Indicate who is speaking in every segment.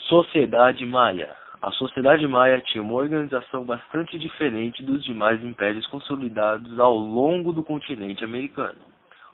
Speaker 1: Sociedade Maia. A Sociedade Maia tinha uma organização bastante diferente dos demais impérios consolidados ao longo do continente americano.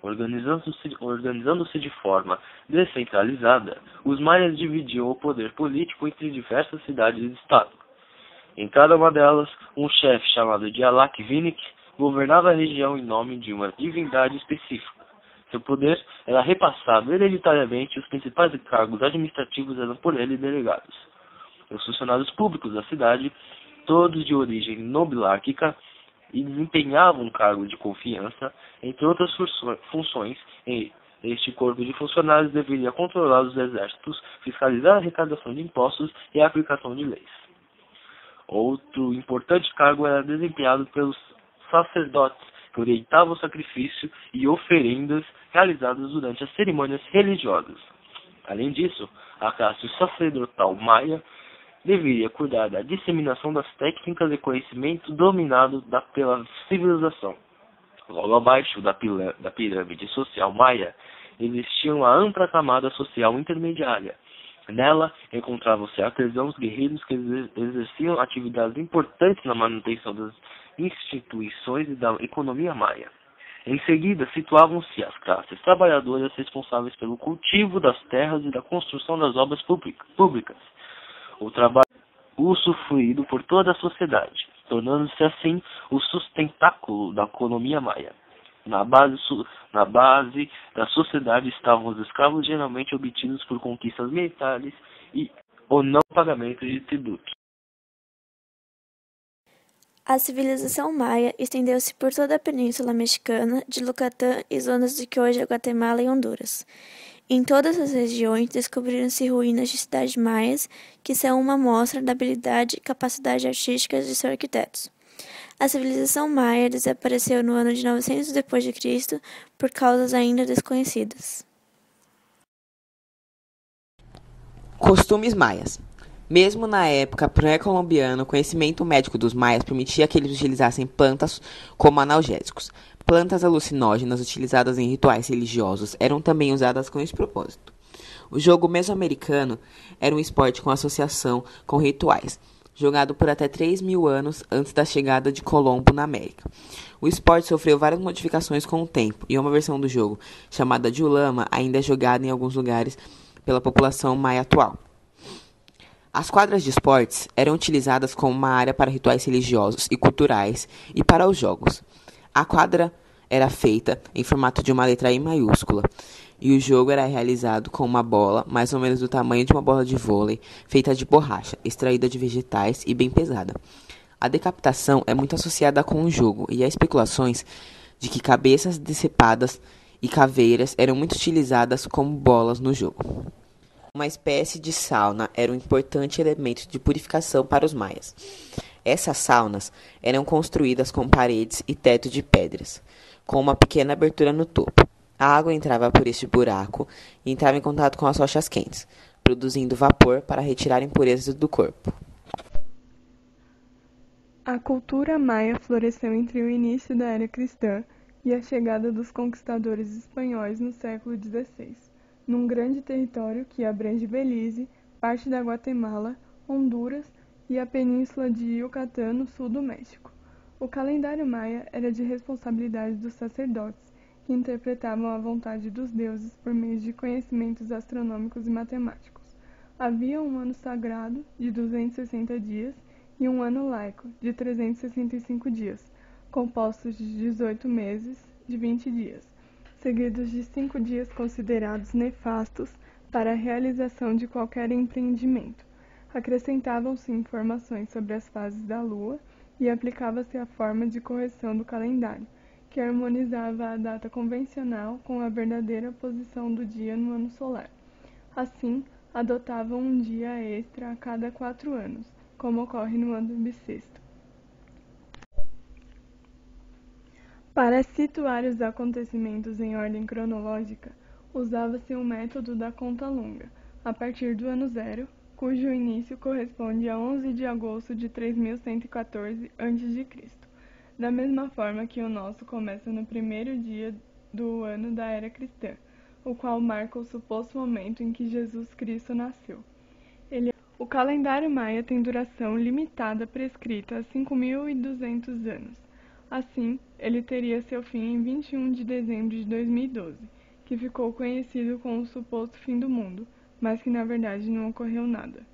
Speaker 1: Organizando-se de forma descentralizada, os maias dividiam o poder político entre diversas cidades e estados. Em cada uma delas, um chefe chamado de Alak-Vinik governava a região em nome de uma divindade específica. Seu poder era repassado hereditariamente e os principais cargos administrativos eram por ele delegados. Os funcionários públicos da cidade, todos de origem nobilárquica, e desempenhavam um cargo de confiança, entre outras funções. Este corpo de funcionários deveria controlar os exércitos, fiscalizar a arrecadação de impostos e a aplicação de leis. Outro importante cargo era desempenhado pelos sacerdotes, que orientavam o sacrifício e oferendas realizadas durante as cerimônias religiosas. Além disso, a classe sacerdotal maia deveria cuidar da disseminação das técnicas e conhecimento dominado pela civilização. Logo abaixo da pirâmide social maia, existia uma ampla camada social intermediária. Nela, encontravam-se artesãos guerreiros que exerciam atividades importantes na manutenção das instituições e da economia maia. Em seguida, situavam-se as classes trabalhadoras responsáveis pelo cultivo das terras e da construção das obras públicas. O trabalho usufruído por toda a sociedade, tornando-se assim o sustentáculo da economia maia. Na base da sociedade estavam os escravos geralmente obtidos por conquistas militares e o não pagamento de tributos.
Speaker 2: A civilização maia estendeu-se por toda a península mexicana, de Yucatán e zonas do que hoje é Guatemala e Honduras. Em todas as regiões descobriram-se ruínas de cidades maias, que são uma amostra da habilidade e capacidade artísticas de seus arquitetos. A civilização maia desapareceu no ano de 900 d.C. por causas ainda desconhecidas.
Speaker 3: Costumes maias. Mesmo na época pré-colombiana, o conhecimento médico dos maias permitia que eles utilizassem plantas como analgésicos. Plantas alucinógenas utilizadas em rituais religiosos eram também usadas com esse propósito. O jogo mesoamericano era um esporte com associação com rituais, jogado por até 3.000 anos antes da chegada de Colombo na América. O esporte sofreu várias modificações com o tempo, e uma versão do jogo, chamada de Ulama, ainda é jogada em alguns lugares pela população maia atual. As quadras de esportes eram utilizadas como uma área para rituais religiosos e culturais e para os jogos. A quadra era feita em formato de uma letra I maiúscula, e o jogo era realizado com uma bola, mais ou menos do tamanho de uma bola de vôlei, feita de borracha, extraída de vegetais e bem pesada. A decapitação é muito associada com o jogo, e há especulações de que cabeças decepadas e caveiras eram muito utilizadas como bolas no jogo. Uma espécie de sauna era um importante elemento de purificação para os maias. Essas saunas eram construídas com paredes e teto de pedras, com uma pequena abertura no topo. A água entrava por este buraco e entrava em contato com as rochas quentes, produzindo vapor para retirar impurezas do corpo.
Speaker 4: A cultura maia floresceu entre o início da era cristã e a chegada dos conquistadores espanhóis no século XVI. Num grande território que abrange Belize, parte da Guatemala, Honduras e a península de Yucatán no sul do México. O calendário maia era de responsabilidade dos sacerdotes, que interpretavam a vontade dos deuses por meio de conhecimentos astronômicos e matemáticos. Havia um ano sagrado, de 260 dias, e um ano laico, de 365 dias, compostos de 18 meses, de 20 dias, seguidos de 5 dias considerados nefastos para a realização de qualquer empreendimento. Acrescentavam-se informações sobre as fases da Lua e aplicava-se a forma de correção do calendário, que harmonizava a data convencional com a verdadeira posição do dia no ano solar. Assim, adotavam um dia extra a cada 4 anos, como ocorre no ano bissexto. Para situar os acontecimentos em ordem cronológica, usava-se o método da conta longa, a partir do ano zero, cujo início corresponde a 11 de agosto de 3114 a.C., da mesma forma que o nosso começa no primeiro dia do ano da era cristã, o qual marca o suposto momento em que Jesus Cristo nasceu. O calendário maia tem duração limitada prescrita a 5.200 anos. Assim, ele teria seu fim em 21 de dezembro de 2012, que ficou conhecido como o suposto fim do mundo, mas que na verdade não ocorreu nada.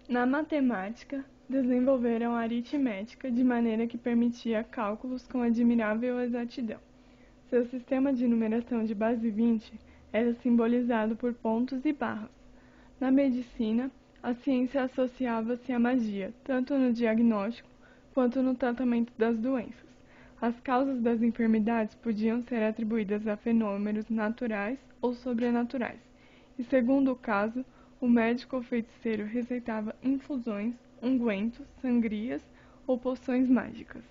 Speaker 4: Na matemática, desenvolveram a aritmética de maneira que permitia cálculos com admirável exatidão. Seu sistema de numeração de base 20 era simbolizado por pontos e barras. Na medicina, a ciência associava-se à magia, tanto no diagnóstico quanto no tratamento das doenças. As causas das enfermidades podiam ser atribuídas a fenômenos naturais ou sobrenaturais, e, segundo o caso, o médico ou feiticeiro receitava infusões, ungüentos, sangrias ou poções mágicas.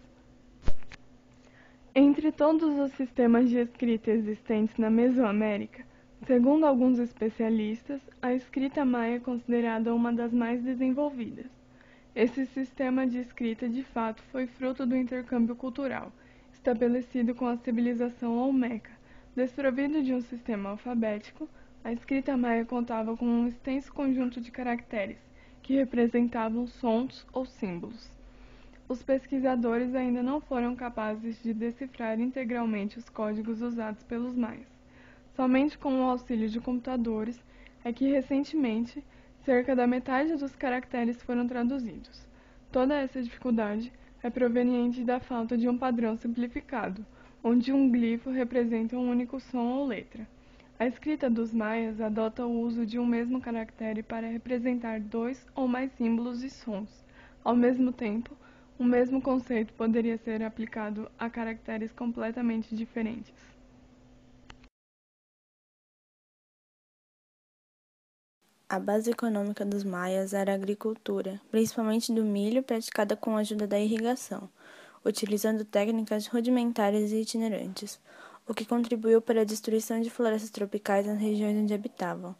Speaker 4: Entre todos os sistemas de escrita existentes na Mesoamérica, segundo alguns especialistas, a escrita maia é considerada uma das mais desenvolvidas. Esse sistema de escrita, de fato, foi fruto do intercâmbio cultural, estabelecido com a civilização olmeca. Desprovido de um sistema alfabético, a escrita maia contava com um extenso conjunto de caracteres, que representavam sons ou símbolos. Os pesquisadores ainda não foram capazes de decifrar integralmente os códigos usados pelos maias. Somente com o auxílio de computadores é que, recentemente, cerca da metade dos caracteres foram traduzidos. Toda essa dificuldade é proveniente da falta de um padrão simplificado, onde um glifo representa um único som ou letra. A escrita dos maias adota o uso de um mesmo caractere para representar dois ou mais símbolos e sons. Ao mesmo tempo, o mesmo conceito poderia ser aplicado a caracteres completamente diferentes.
Speaker 2: A base econômica dos maias era a agricultura, principalmente do milho, praticada com a ajuda da irrigação, utilizando técnicas rudimentares e itinerantes, o que contribuiu para a destruição de florestas tropicais nas regiões onde habitavam.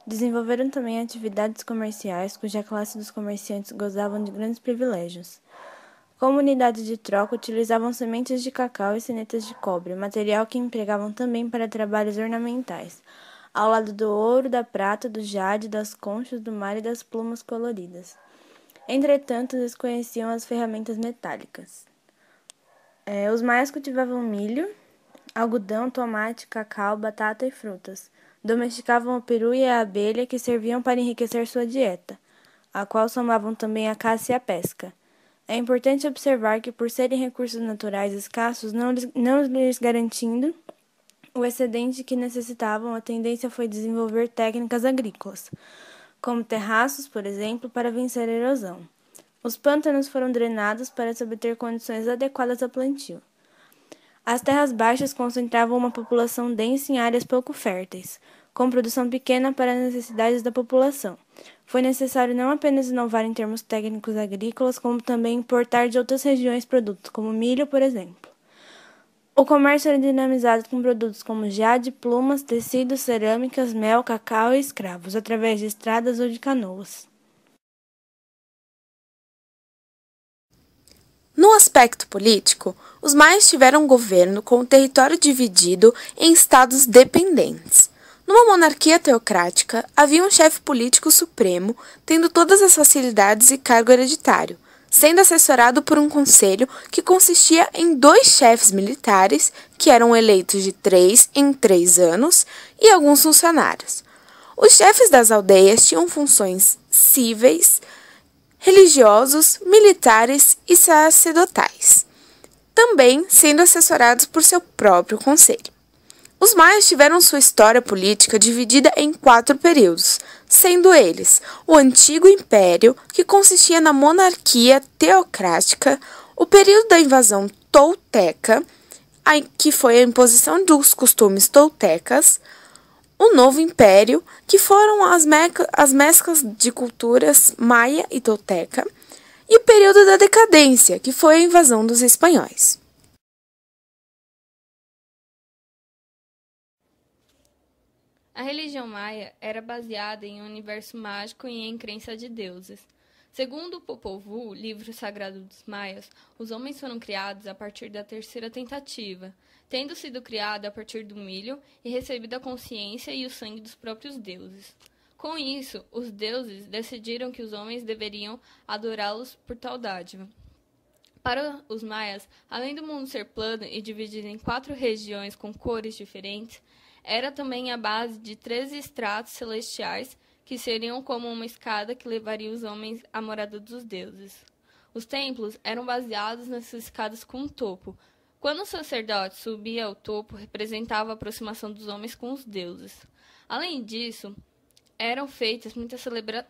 Speaker 2: Desenvolveram também atividades comerciais, cuja classe dos comerciantes gozavam de grandes privilégios. Como unidade de troca, utilizavam sementes de cacau e sinetas de cobre, material que empregavam também para trabalhos ornamentais, ao lado do ouro, da prata, do jade, das conchas do mar e das plumas coloridas. Entretanto, desconheciam as ferramentas metálicas. Os maias cultivavam milho, algodão, tomate, cacau, batata e frutas. Domesticavam o peru e a abelha, que serviam para enriquecer sua dieta, a qual somavam também a caça e a pesca. É importante observar que, por serem recursos naturais escassos, não lhes garantindo o excedente que necessitavam, a tendência foi desenvolver técnicas agrícolas, como terraços, por exemplo, para vencer a erosão. Os pântanos foram drenados para se obter condições adequadas ao plantio. As terras baixas concentravam uma população densa em áreas pouco férteis, com produção pequena para as necessidades da população. Foi necessário não apenas inovar em termos técnicos agrícolas, como também importar de outras regiões produtos, como milho, por exemplo. O comércio era dinamizado com produtos como jade, plumas, tecidos, cerâmicas, mel, cacau e escravos, através de estradas ou de canoas.
Speaker 5: No aspecto político, os maias tiveram um governo com o território dividido em estados dependentes. Numa monarquia teocrática, havia um chefe político supremo, tendo todas as facilidades e cargo hereditário, sendo assessorado por um conselho que consistia em 2 chefes militares, que eram eleitos de 3 em 3 anos, e alguns funcionários. Os chefes das aldeias tinham funções cíveis, religiosos, militares e sacerdotais, também sendo assessorados por seu próprio conselho. Os maias tiveram sua história política dividida em 4 períodos, sendo eles o Antigo Império, que consistia na monarquia teocrática, o período da invasão tolteca, que foi a imposição dos costumes toltecas, o Novo Império, que foram as mesclas de culturas maia e tolteca, e o período da decadência, que foi a invasão dos espanhóis.
Speaker 6: A religião maia era baseada em um universo mágico e em crença de deuses. Segundo o Popol Vuh, livro sagrado dos maias, os homens foram criados a partir da terceira tentativa, tendo sido criados a partir do milho e recebido a consciência e o sangue dos próprios deuses. Com isso, os deuses decidiram que os homens deveriam adorá-los por tal dádiva. Para os maias, além do mundo ser plano e dividido em 4 regiões com cores diferentes, era também a base de 13 estratos celestiais que seriam como uma escada que levaria os homens à morada dos deuses. Os templos eram baseados nessas escadas com um topo. Quando o sacerdote subia ao topo, representava a aproximação dos homens com os deuses. Além disso, eram feitas muitas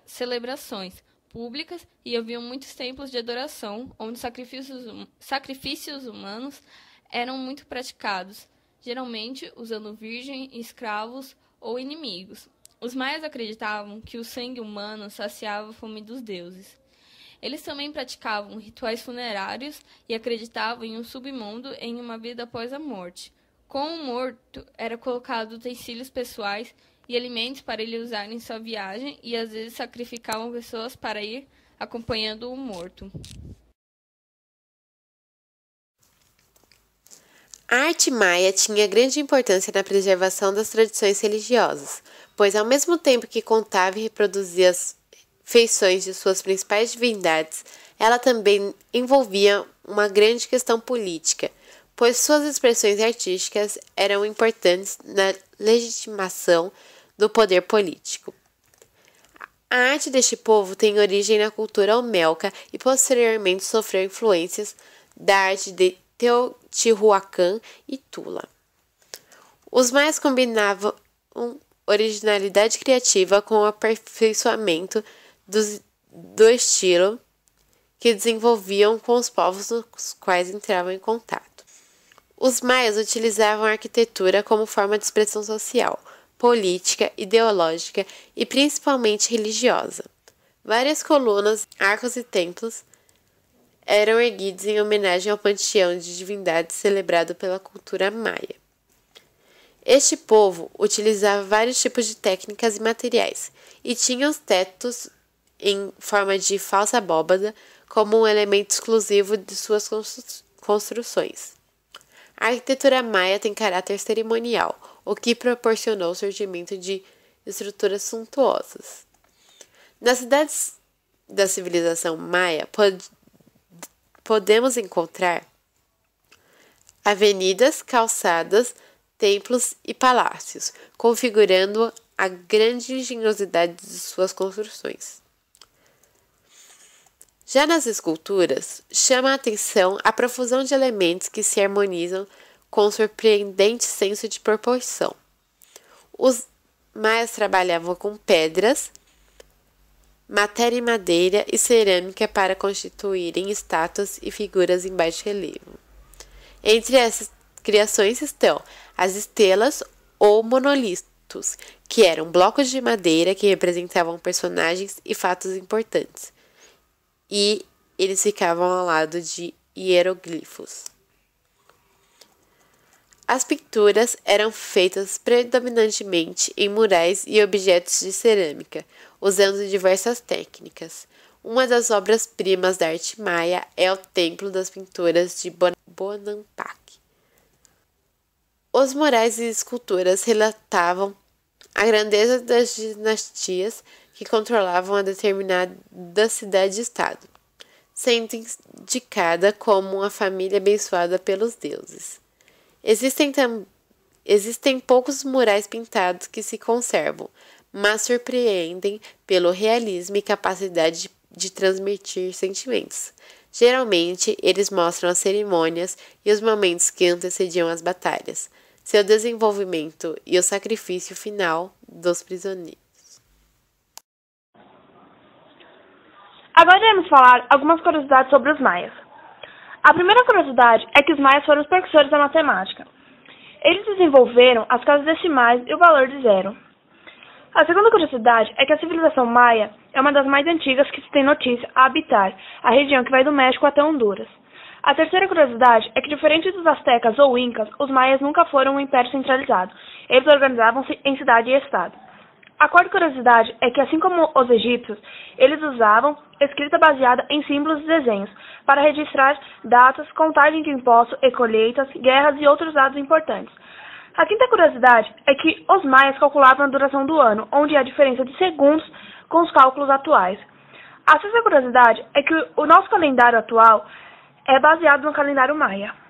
Speaker 6: celebrações públicas e haviam muitos templos de adoração, onde sacrifícios humanos eram muito praticados, geralmente usando virgem, escravos ou inimigos. Os maias acreditavam que o sangue humano saciava a fome dos deuses. Eles também praticavam rituais funerários e acreditavam em um submundo em uma vida após a morte. Com o morto, era colocado utensílios pessoais e alimentos para ele usar em sua viagem e às vezes sacrificavam pessoas para ir acompanhando o morto.
Speaker 7: A arte maia tinha grande importância na preservação das tradições religiosas, pois ao mesmo tempo que contava e reproduzia as feições de suas principais divindades, ela também envolvia uma grande questão política, pois suas expressões artísticas eram importantes na legitimação do poder político. A arte deste povo tem origem na cultura olmeca e posteriormente sofreu influências da arte de Teotihuacan e Tula. Os maias combinavam originalidade criativa com o aperfeiçoamento do estilo que desenvolviam com os povos nos quais entravam em contato. Os maias utilizavam a arquitetura como forma de expressão social, política, ideológica e principalmente religiosa. Várias colunas, arcos e templos eram erguidos em homenagem ao panteão de divindades celebrado pela cultura maia. Este povo utilizava vários tipos de técnicas e materiais, e tinha os tetos em forma de falsa abóbada como um elemento exclusivo de suas construções. A arquitetura maia tem caráter cerimonial, o que proporcionou o surgimento de estruturas suntuosas. Nas cidades da civilização maia, podemos encontrar avenidas, calçadas, templos e palácios, configurando a grande engenhosidade de suas construções. Já nas esculturas, chama a atenção a profusão de elementos que se harmonizam com surpreendente senso de proporção. Os maias trabalhavam com pedras, matéria e madeira e cerâmica para constituírem estátuas e figuras em baixo relevo. Entre essas criações estão as estelas ou monolitos, que eram blocos de madeira que representavam personagens e fatos importantes, e eles ficavam ao lado de hieroglifos. As pinturas eram feitas predominantemente em murais e objetos de cerâmica, usando diversas técnicas. Uma das obras-primas da arte maia é o Templo das Pinturas de Bonampak. Os murais e esculturas relatavam a grandeza das dinastias que controlavam a determinada cidade-estado, sendo indicada como uma família abençoada pelos deuses. Existem poucos murais pintados que se conservam, mas surpreendem pelo realismo e capacidade de transmitir sentimentos. Geralmente, eles mostram as cerimônias e os momentos que antecediam as batalhas, seu desenvolvimento e o sacrifício final dos prisioneiros.
Speaker 8: Agora iremos falar algumas curiosidades sobre os maias. A primeira curiosidade é que os maias foram os precursores da matemática. Eles desenvolveram as casas decimais e o valor de zero. A segunda curiosidade é que a civilização maia é uma das mais antigas que se tem notícia a habitar a região que vai do México até Honduras. A terceira curiosidade é que, diferente dos astecas ou incas, os maias nunca foram um império centralizado. Eles organizavam-se em cidade e estado. A quarta curiosidade é que, assim como os egípcios, eles usavam escrita baseada em símbolos e desenhos para registrar datas, contagem de impostos e colheitas, guerras e outros dados importantes. A quinta curiosidade é que os maias calculavam a duração do ano, onde há a diferença de segundos com os cálculos atuais. A sexta curiosidade é que o nosso calendário atual é baseado no calendário maia.